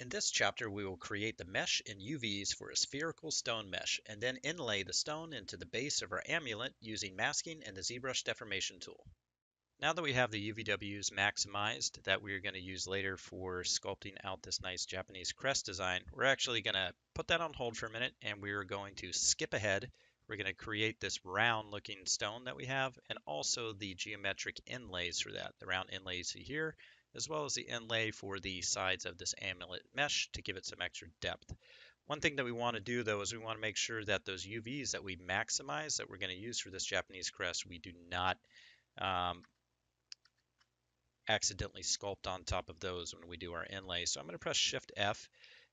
In this chapter, we will create the mesh in UVs for a spherical stone mesh, and then inlay the stone into the base of our amulet using masking and the ZBrush deformation tool. Now that we have the UVWs maximized that we're going to use later for sculpting out this nice Japanese crest design, we're actually going to put that on hold for a minute and we're going to skip ahead. We're going to create this round looking stone that we have and also the geometric inlays for that, the round inlay you see here, as well as the inlay for the sides of this amulet mesh to give it some extra depth. One thing that we want to do though is we want to make sure that those UVs that we maximize that we're going to use for this Japanese crest, we do not accidentally sculpt on top of those when we do our inlay. So I'm going to press Shift F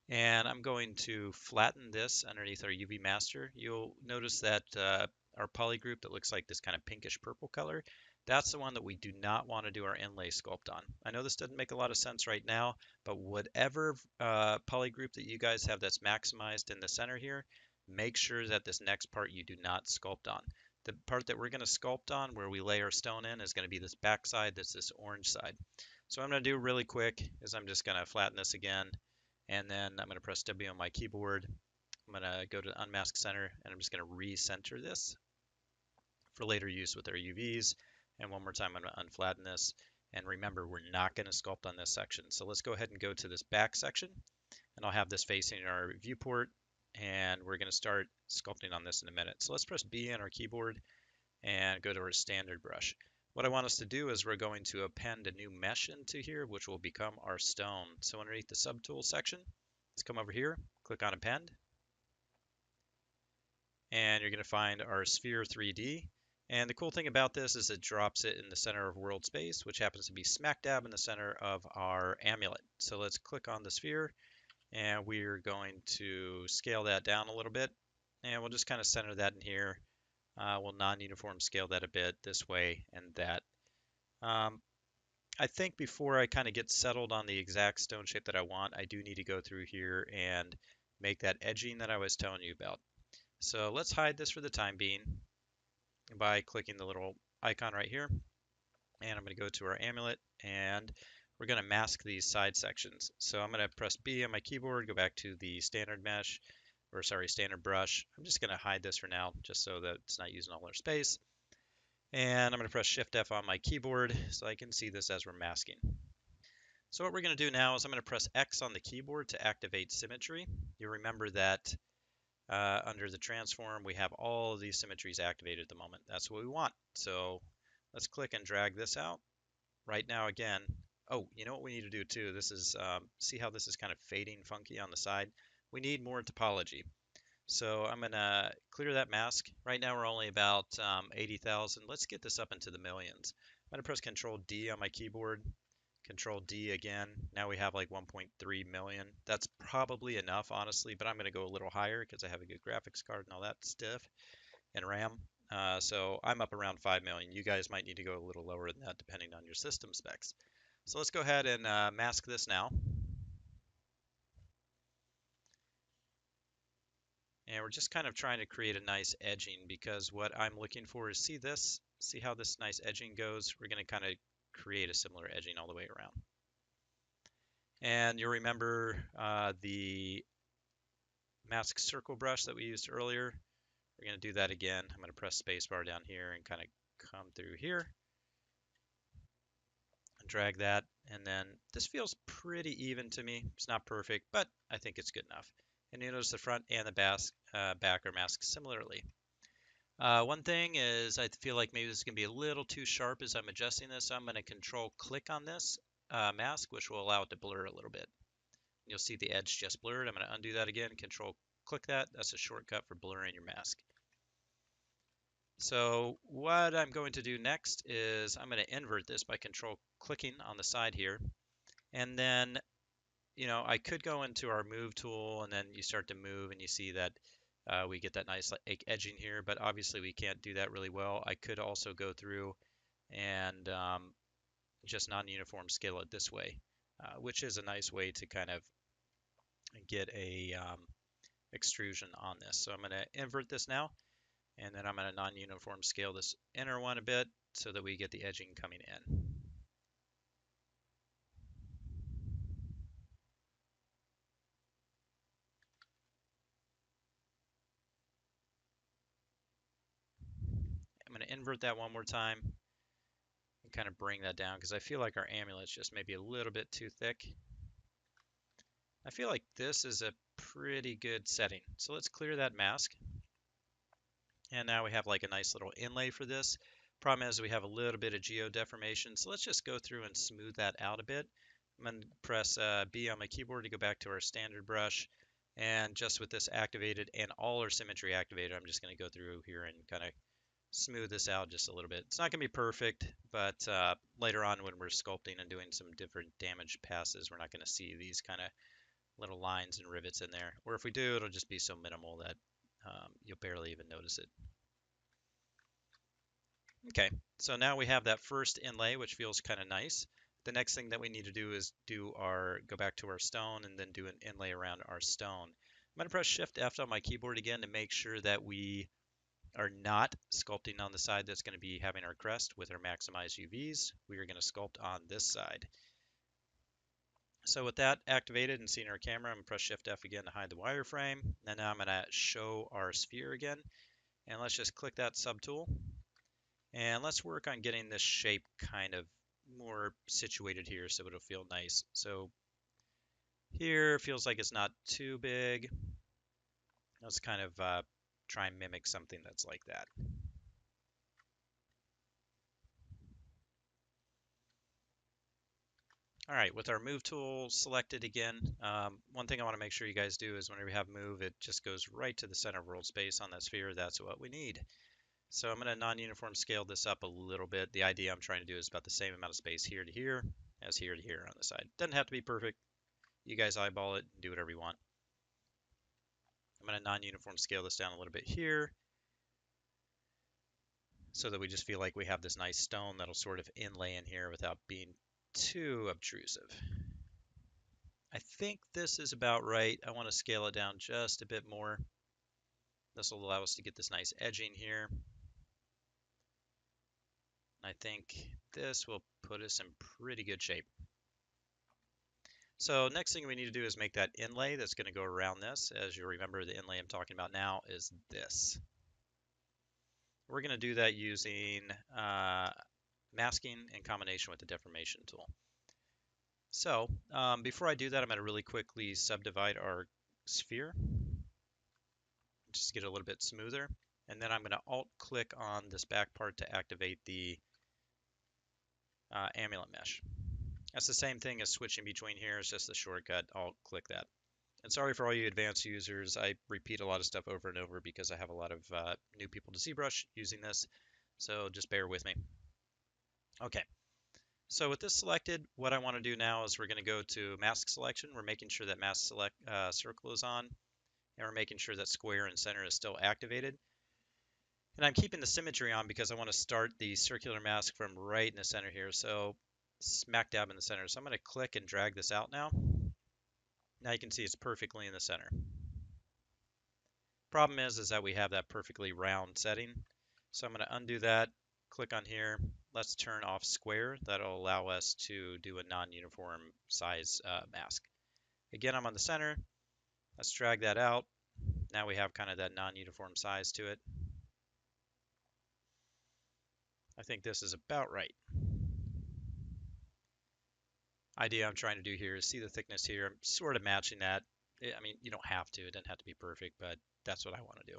and I'm going to flatten this underneath our UV master. You'll notice that our poly group that looks like this kind of pinkish purple color, that's the one that we do not want to do our inlay sculpt on. I know this doesn't make a lot of sense right now, but whatever poly group that you guys have that's maximized in the center here, make sure that this next part you do not sculpt on. The part that we're going to sculpt on where we lay our stone in is going to be this back side, that's this orange side. So what I'm going to do really quick is I'm just going to flatten this again, and then I'm going to press W on my keyboard. I'm going to go to Unmask Center, and I'm just going to recenter this for later use with our UVs. And one more time, I'm going to unflatten this. And remember, we're not going to sculpt on this section. So let's go ahead and go to this back section, and I'll have this facing our viewport, and we're going to start sculpting on this in a minute. So let's press B on our keyboard and go to our standard brush. What I want us to do is we're going to append a new mesh into here, which will become our stone. So underneath the subtool section, let's come over here, click on append, and you're going to find our sphere 3D. And the cool thing about this is it drops it in the center of world space, which happens to be smack dab in the center of our amulet. So let's click on the sphere, and we're going to scale that down a little bit, and we'll just kind of center that in here. We'll non-uniform scale that a bit this way and that. I think before I kind of get settled on the exact stone shape that I want, I do need to go through here and make that edging that I was telling you about. So let's hide this for the time being by clicking the little icon right here. And I'm going to go to our amulet and we're going to mask these side sections. So I'm going to press B on my keyboard, go back to the standard mesh, or sorry, standard brush. I'm just going to hide this for now, just so that it's not using all our space. And I'm going to press Shift F on my keyboard so I can see this as we're masking. So what we're going to do now is I'm going to press X on the keyboard to activate symmetry. You remember that under the transform, we have all of these symmetries activated at the moment. That's what we want. So let's click and drag this out. Right now, again, oh, you know what we need to do too? This is, see how this is kind of fading funky on the side? We need more topology. So I'm going to clear that mask. Right now we're only about 80,000. Let's get this up into the millions. I'm going to press Control D on my keyboard. Control D again. Now we have like 1.3 million. That's probably enough, honestly, but I'm going to go a little higher because I have a good graphics card and all that stuff and RAM. So I'm up around 5 million. You guys might need to go a little lower than that depending on your system specs. So let's go ahead and mask this now. And we're just kind of trying to create a nice edging because what I'm looking for is see this, see how this nice edging goes. We're going to kind of create a similar edging all the way around. And you'll remember the mask circle brush that we used earlier. We're going to do that again. I'm going to press spacebar down here and kind of come through here and drag that. And then this feels pretty even to me. It's not perfect, but I think it's good enough. And you notice the front and the back are masked similarly. One thing is I feel like maybe this is going to be a little too sharp as I'm adjusting this. So I'm going to control click on this mask, which will allow it to blur a little bit. You'll see the edge just blurred. I'm going to undo that again, control click that. That's a shortcut for blurring your mask. So what I'm going to do next is I'm going to invert this by control clicking on the side here. And then, you know, I could go into our move tool and then you start to move and you see that we get that nice like edging here, but obviously we can't do that really well. I could also go through and just non-uniform scale it this way, which is a nice way to kind of get a extrusion on this. So I'm going to invert this now, and then I'm going to non-uniform scale this inner one a bit so that we get the edging coming in. invert that one more time and kind of bring that down because I feel like our amulet's just maybe a little bit too thick. I feel like this is a pretty good setting. So let's clear that mask. And now we have like a nice little inlay for this. Problem is we have a little bit of geo deformation. So let's just go through and smooth that out a bit. I'm going to press B on my keyboard to go back to our standard brush. And just with this activated and all our symmetry activated, I'm just going to go through here and kind of smooth this out just a little bit. It's not going to be perfect, but later on when we're sculpting and doing some different damage passes, we're not going to see these kind of little lines and rivets in there. Or if we do, it'll just be so minimal that you'll barely even notice it. Okay, so now we have that first inlay, which feels kind of nice. The next thing that we need to do is go back to our stone and then do an inlay around our stone. I'm going to press Shift F on my keyboard again to make sure that we are not sculpting on the side that's going to be having our crest with our maximized UVs. We are going to sculpt on this side. So with that activated and seeing our camera, I'm going to press Shift F again to hide the wireframe. And now I'm going to show our sphere again. And let's just click that subtool. And let's work on getting this shape kind of more situated here so it'll feel nice. So here feels like it's not too big. Let's kind of try and mimic something that's like that. All right, with our move tool selected again, one thing I want to make sure you guys do is whenever we have move, it just goes right to the center of world space on that sphere. That's what we need. So I'm going to non-uniform scale this up a little bit. The idea I'm trying to do is about the same amount of space here to here as here to here on the side. Doesn't have to be perfect. You guys eyeball it and do whatever you want. I'm going to non-uniform scale this down a little bit here so that we just feel like we have this nice stone that'll sort of inlay in here without being too obtrusive. I think this is about right. I want to scale it down just a bit more. This will allow us to get this nice edging here. I think this will put us in pretty good shape. So next thing we need to do is make that inlay that's going to go around this. As you remember, the inlay I'm talking about now is this. We're going to do that using masking in combination with the deformation tool. So before I do that, I'm going to really quickly subdivide our sphere, just to get it a little bit smoother. And then I'm going to alt-click on this back part to activate the Amulet mesh. That's the same thing as switching between here. It's just a shortcut. Alt-click that. And sorry for all you advanced users. I repeat a lot of stuff over and over because I have a lot of new people to ZBrush using this. So just bear with me. Okay. So with this selected, what I want to do now is we're going to go to mask selection. We're making sure that mask select circle is on, and we're making sure that square and center is still activated. And I'm keeping the symmetry on because I want to start the circular mask from right in the center here. So smack dab in the center. So I'm going to click and drag this out now. Now you can see it's perfectly in the center. Problem is that we have that perfectly round setting. So I'm going to undo that, click on here. Let's turn off square. That'll allow us to do a non-uniform size mask. Again, I'm on the center. Let's drag that out. Now we have kind of that non-uniform size to it. I think this is about right. Idea I'm trying to do here is see the thickness here. I'm sort of matching that. I mean, you don't have to. It doesn't have to be perfect, but that's what I want to do.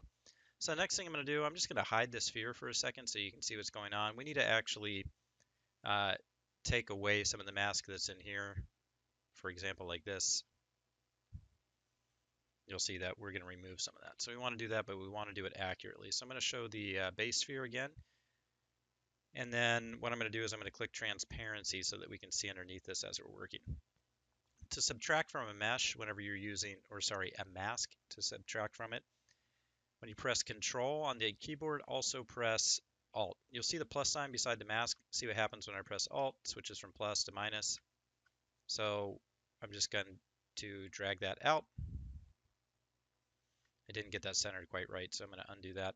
So next thing I'm going to do, I'm just going to hide this sphere for a second so you can see what's going on. We need to actually take away some of the mask that's in here. For example, like this. You'll see that we're going to remove some of that. So we want to do that, but we want to do it accurately. So I'm going to show the base sphere again. And then what I'm going to do is I'm going to click transparency so that we can see underneath this as we're working. To subtract from a mesh, whenever you're using, or sorry, a mask to subtract from it, when you press Control on the keyboard, also press Alt. You'll see the plus sign beside the mask. See what happens when I press Alt, switches from plus to minus. So I'm just going to drag that out. I didn't get that centered quite right, so I'm going to undo that.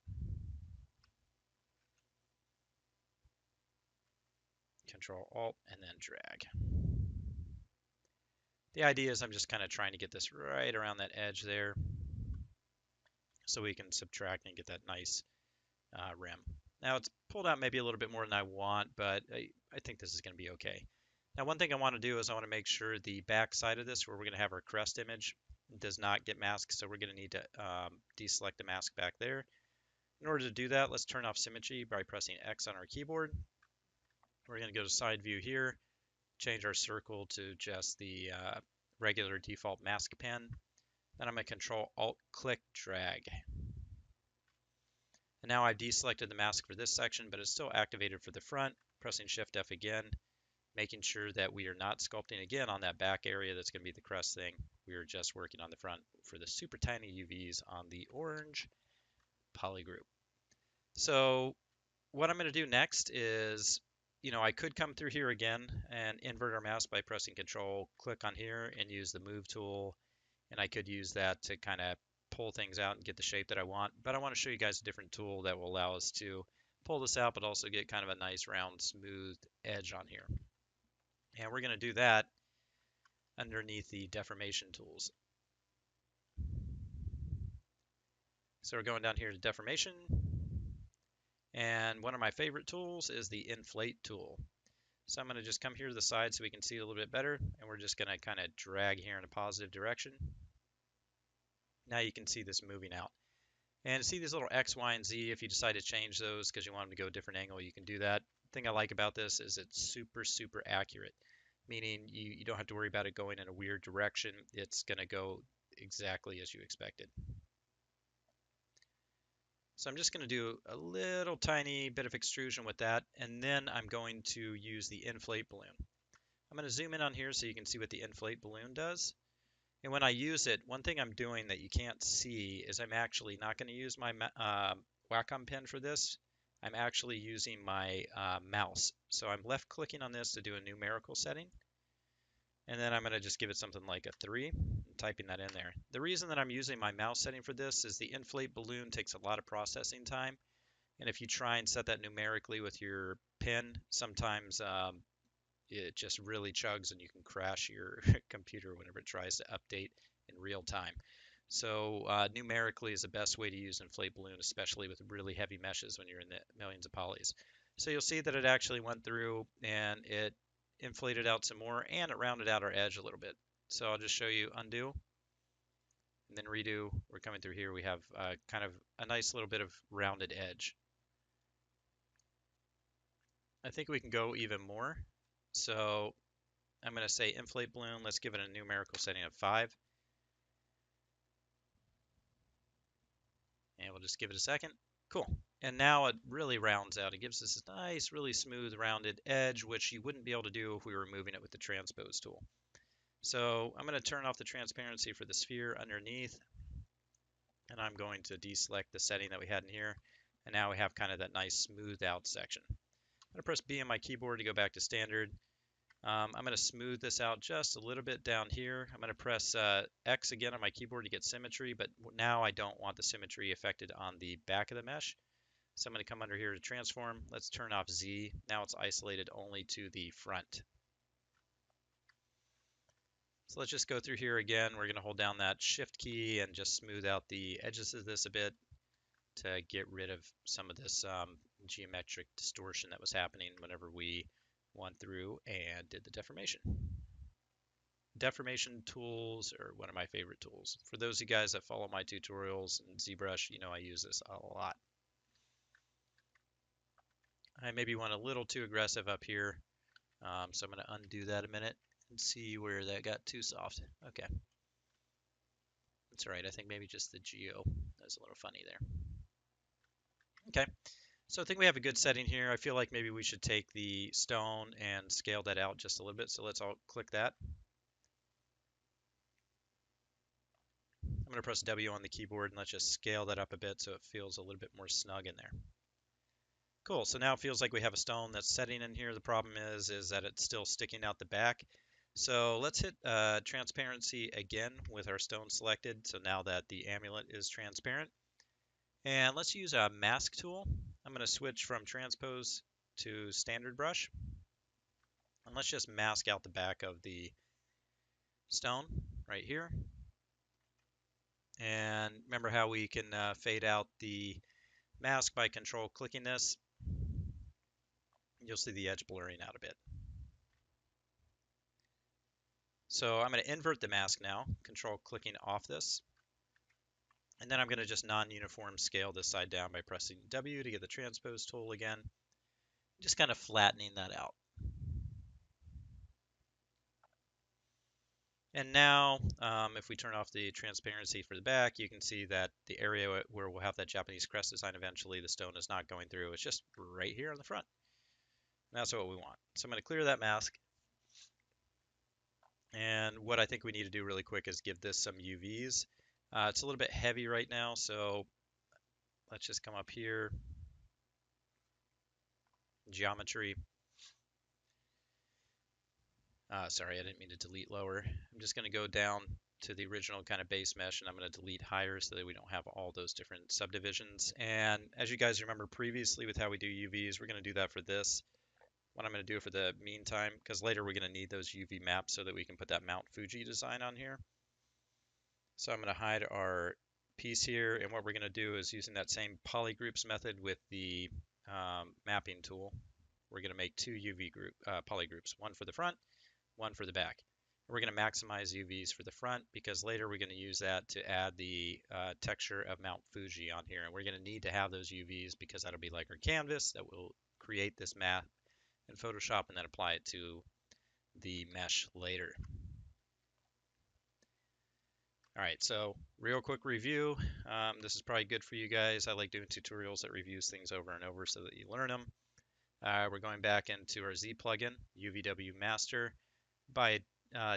Control Alt and then drag. The idea is I'm just kind of trying to get this right around that edge there so we can subtract and get that nice rim. Now it's pulled out maybe a little bit more than I want, but I think this is going to be okay. Now one thing I want to do is I want to make sure the back side of this, where we're going to have our crest image, does not get masked, so we're going to need to deselect the mask back there. In order to do that, let's turn off symmetry by pressing X on our keyboard. We're going to go to side view here, change our circle to just the regular default mask pen. Then I'm going to control Alt click drag. And now I've deselected the mask for this section, but it's still activated for the front. Pressing Shift F again, making sure that we are not sculpting again on that back area that's going to be the crest thing. We are just working on the front for the super tiny UVs on the orange polygroup. So what I'm going to do next is, I could come through here again and invert our mask by pressing Control, click on here, and use the Move tool. And I could use that to kind of pull things out and get the shape that I want. But I want to show you guys a different tool that will allow us to pull this out, but also get kind of a nice round smooth edge on here. And we're going to do that underneath the deformation tools. So we're going down here to deformation. And one of my favorite tools is the inflate tool. So I'm going to just come here to the side so we can see it a little bit better. And we're just going to kind of drag here in a positive direction. Now you can see this moving out. And see these little X, Y, and Z, if you decide to change those because you want them to go a different angle, you can do that. The thing I like about this is it's super, super accurate, meaning you don't have to worry about it going in a weird direction. It's going to go exactly as you expected. So I'm just going to do a little tiny bit of extrusion with that, and then I'm going to use the inflate balloon. I'm going to zoom in on here so you can see what the inflate balloon does. And when I use it, one thing I'm doing that you can't see is I'm actually not going to use my Wacom pen for this. I'm actually using my mouse. So I'm left clicking on this to do a numerical setting. And then I'm going to just give it something like a 3, and typing that in there. The reason that I'm using my mouse setting for this is the inflate balloon takes a lot of processing time. And if you try and set that numerically with your pen, sometimes it just really chugs and you can crash your computer whenever it tries to update in real time. So numerically is the best way to use inflate balloon, especially with really heavy meshes when you're in the millions of polys. So you'll see that it actually went through and it inflated out some more and it rounded out our edge a little bit. So I'll just show you undo and then redo. We're coming through here. We have kind of a nice little bit of rounded edge. I think we can go even more. So I'm going to say inflate balloon. Let's give it a numerical setting of 5. And we'll just give it a second. Cool. And now it really rounds out. It gives us this nice, really smooth, rounded edge, which you wouldn't be able to do if we were moving it with the transpose tool. So I'm going to turn off the transparency for the sphere underneath. And I'm going to deselect the setting that we had in here. And now we have kind of that nice smooth out section. I'm going to press B on my keyboard to go back to standard. I'm going to smooth this out just a little bit down here. I'm going to press X again on my keyboard to get symmetry, but now I don't want the symmetry affected on the back of the mesh. So I'm going to come under here to transform. Let's turn off Z. Now it's isolated only to the front. So let's just go through here again. We're going to hold down that Shift key and just smooth out the edges of this a bit to get rid of some of this geometric distortion that was happening whenever we went through and did the deformation. Deformation tools are one of my favorite tools. For those of you guys that follow my tutorials in ZBrush, you know I use this a lot. I maybe went a little too aggressive up here, so I'm going to undo that a minute and see where that got too soft. Okay. That's all right. I think maybe just the geo is a little funny there. Okay. So I think we have a good setting here. I feel like maybe we should take the stone and scale that out just a little bit. So let's all click that. I'm going to press W on the keyboard and let's just scale that up a bit so it feels a little bit more snug in there. Cool, so now it feels like we have a stone that's setting in here. The problem is that it's still sticking out the back. So let's hit transparency again with our stone selected. So now that the amulet is transparent. And let's use a mask tool. I'm going to switch from transpose to standard brush. And let's just mask out the back of the stone right here. And remember how we can fade out the mask by control clicking this. you'll see the edge blurring out a bit. So I'm going to invert the mask now, control clicking off this. And then I'm going to just non-uniform scale this side down by pressing W to get the transpose tool again. Just kind of flattening that out. And now, if we turn off the transparency for the back, you can see that the area where we'll have that Japanese crest design eventually, the stone is not going through. It's just right here on the front. And that's what we want. So I'm going to clear that mask. And what I think we need to do really quick is give this some UVs. It's a little bit heavy right now, so let's just come up here. Geometry. Sorry, I didn't mean to delete lower. I'm just going to go down to the original kind of base mesh, and I'm going to delete higher so that we don't have all those different subdivisions. And as you guys remember previously with how we do UVs, we're going to do that for this. What I'm going to do for the meantime, because later we're going to need those UV maps so that we can put that Mount Fuji design on here. So I'm going to hide our piece here, and what we're going to do is using that same polygroups method with the mapping tool, we're going to make two UV polygroups, one for the front, one for the back. We're going to maximize UVs for the front because later we're going to use that to add the texture of Mount Fuji on here. And we're going to need to have those UVs because that'll be like our canvas that will create this map in Photoshop and then apply it to the mesh later. All right, so real quick review. This is probably good for you guys. I like doing tutorials that reviews things over and over so that you learn them. We're going back into our Z plugin, UVW Master. By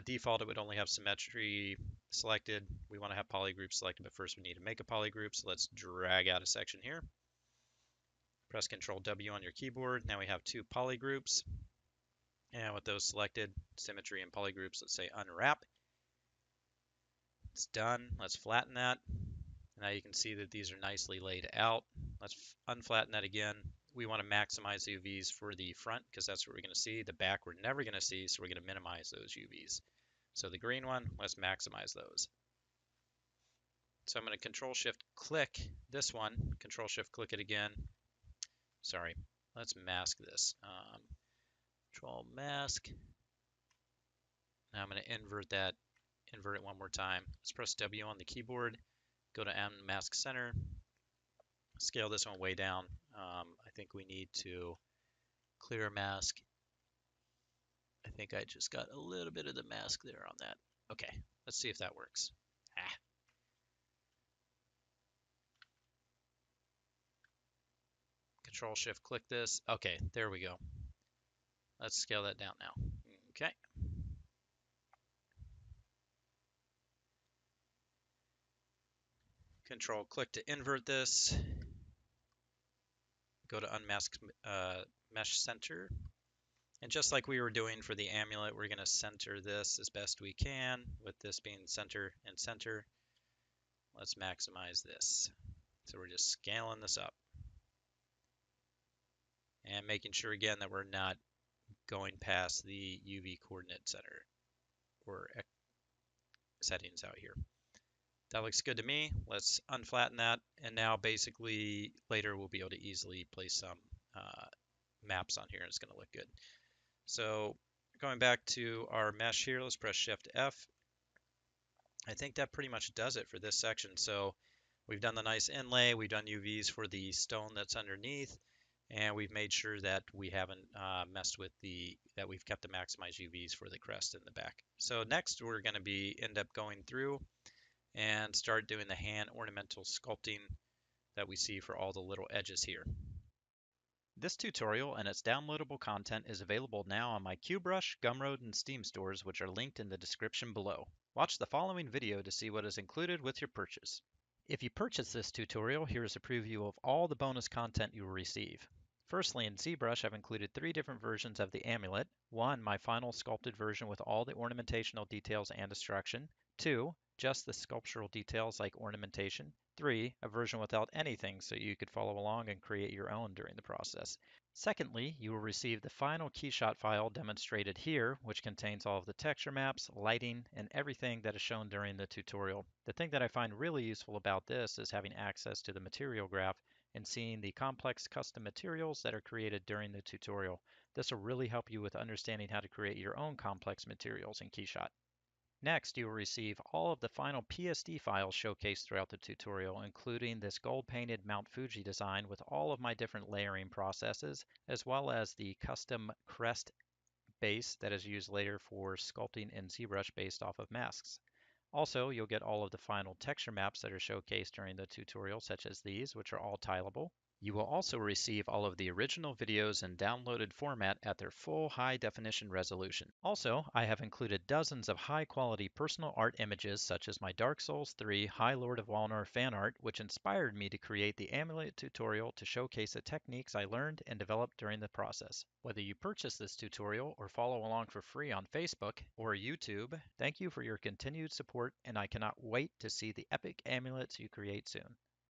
default, it would only have symmetry selected. We want to have polygroup selected, but first we need to make a polygroup. So let's drag out a section here. Press Control W on your keyboard. Now we have two polygroups. And with those selected, symmetry and polygroups, let's say unwrap. It's done. Let's flatten that. Now you can see that these are nicely laid out. Let's unflatten that again. We want to maximize the UVs for the front because that's what we're going to see. The back we're never going to see, so we're going to minimize those UVs. So the green one, let's maximize those. So I'm going to Control Shift click this one, Control Shift click it again. Sorry, let's mask this. Control mask. Now I'm going to invert that, invert it one more time. Let's press W on the keyboard, go to Unmask Center, scale this one way down. I think we need to clear mask. I think I just got a little bit of the mask there on that. Okay, let's see if that works. Control Shift click this. Okay, there we go. Let's scale that down now. Okay. Control click to invert this. Go to Unmask Mesh Center. And just like we were doing for the amulet, we're going to center this as best we can, with this being center and center. Let's maximize this. So we're just scaling this up. And making sure again that we're not going past the UV coordinate center or settings out here. That looks good to me. Let's unflatten that. And now basically later we'll be able to easily place some maps on here and it's going to look good. So going back to our mesh here, let's press Shift F. I think that pretty much does it for this section. So we've done the nice inlay, we've done UVs for the stone that's underneath, and we've made sure that we haven't messed with that we've kept the maximized UVs for the crest in the back. So next we're going to end up going through and start doing the hand ornamental sculpting that we see for all the little edges here. This tutorial and its downloadable content is available now on my ZBrush, Gumroad, and Steam stores, which are linked in the description below. Watch the following video to see what is included with your purchase. If you purchase this tutorial, here is a preview of all the bonus content you will receive. Firstly, in ZBrush, I've included 3 different versions of the amulet. 1, my final sculpted version with all the ornamentational details and destruction. 2, just the sculptural details like ornamentation. 3, a version without anything so you could follow along and create your own during the process. Secondly, you will receive the final keyshot file demonstrated here, which contains all of the texture maps, lighting, and everything that is shown during the tutorial. The thing that I find really useful about this is having access to the material graph and seeing the complex custom materials that are created during the tutorial. This will really help you with understanding how to create your own complex materials in Keyshot. Next, you will receive all of the final PSD files showcased throughout the tutorial, including this gold-painted Mount Fuji design with all of my different layering processes, as well as the custom crest base that is used later for sculpting in ZBrush based off of masks. Also, you'll get all of the final texture maps that are showcased during the tutorial, such as these, which are all tileable. You will also receive all of the original videos in downloaded format at their full high definition resolution. Also, I have included dozens of high quality personal art images such as my Dark Souls 3 High Lord of Walnar fan art, which inspired me to create the Amulet tutorial to showcase the techniques I learned and developed during the process. Whether you purchase this tutorial or follow along for free on Facebook or YouTube, thank you for your continued support, and I cannot wait to see the epic amulets you create soon.